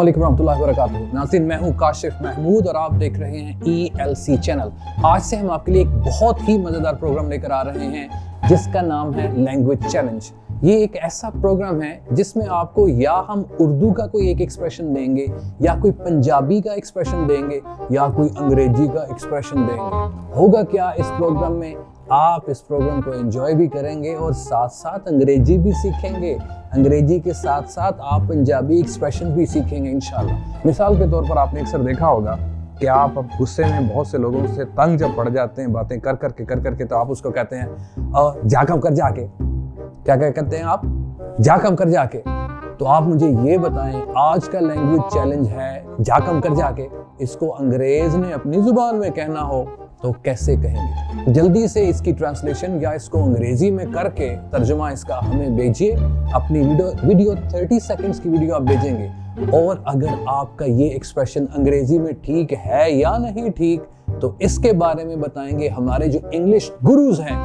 अस्सलामुअलैकुम रहमतुल्लाहि व बरकातुहू। नाज़रीन, मैं हूँ काशिफ महमूद और आप देख रहे हैं ELC चैनल। आज से हम आपके लिए एक बहुत ही मज़ेदार प्रोग्राम लेकर आ रहे हैं जिसका नाम है लैंग्वेज चैलेंज। ये एक ऐसा प्रोग्राम है जिसमें आपको या हम उर्दू का कोई एक एक्सप्रेशन देंगे, या कोई पंजाबी का एक्सप्रेशन देंगे, या कोई अंग्रेजी का एक्सप्रेशन देंगे। होगा क्या इस प्रोग्राम में, आप इस प्रोग्राम को एंजॉय भी करेंगे और साथ साथ अंग्रेजी भी सीखेंगे। अंग्रेजी के साथ साथ आप पंजाबी एक्सप्रेशन भी सीखेंगे इंशाल्लाह। मिसाल के तौर पर आपने अक्सर देखा होगा कि आप अब गुस्से में बहुत से लोगों से तंग जब पड़ जाते हैं बातें कर करके तो आप उसको कहते हैं जा कम कर जाके। क्या कहते हैं आप? जा कम कर जाके। तो आप मुझे ये बताएं, आज का लैंग्वेज चैलेंज है जा कम कर जाके। इसको अंग्रेज ने अपनी जुबान में कहना हो तो कैसे कहेंगे? जल्दी से इसकी ट्रांसलेशन या इसको अंग्रेजी में करके तर्जुमा इसका हमें भेजिए। अपनी वीडियो 30 सेकंड्स की वीडियो आप भेजेंगे और अगर आपका ये एक्सप्रेशन अंग्रेजी में ठीक है या नहीं ठीक तो इसके बारे में बताएंगे हमारे जो इंग्लिश गुरुज हैं।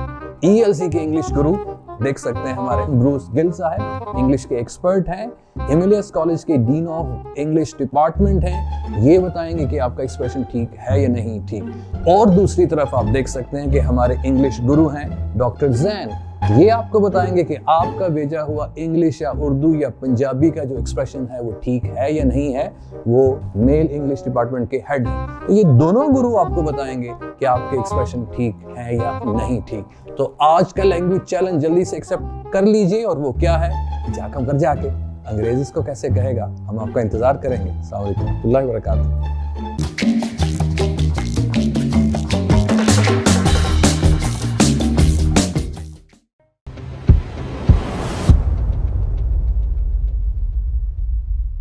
ELC के इंग्लिश गुरु देख सकते हैं हमारे ब्रूस गिल साहब, इंग्लिश के एक्सपर्ट हैं, हिमालयस कॉलेज के डीन ऑफ इंग्लिश डिपार्टमेंट हैं। ये बताएंगे कि आपका एक्सप्रेशन ठीक है या नहीं ठीक। और दूसरी तरफ आप देख सकते हैं कि हमारे इंग्लिश गुरु हैं डॉक्टर जैन। ये आपको बताएंगे कि आपका भेजा हुआ इंग्लिश या उर्दू या पंजाबी का जो एक्सप्रेशन है वो ठीक है या नहीं है। वो मेल इंग्लिश डिपार्टमेंट के हेड हैं, तो ये दोनों गुरु आपको बताएंगे कि आपके एक्सप्रेशन ठीक है या नहीं ठीक। तो आज का लैंग्वेज चैलेंज जल्दी से एक्सेप्ट कर लीजिए और वो क्या है, जा कम कर जाके। अंग्रेजी इसको कैसे कहेगा, हम आपका इंतजार करेंगे। अस्सलाम वालेकुम रहमतुल्लाहि व बरकातुहू।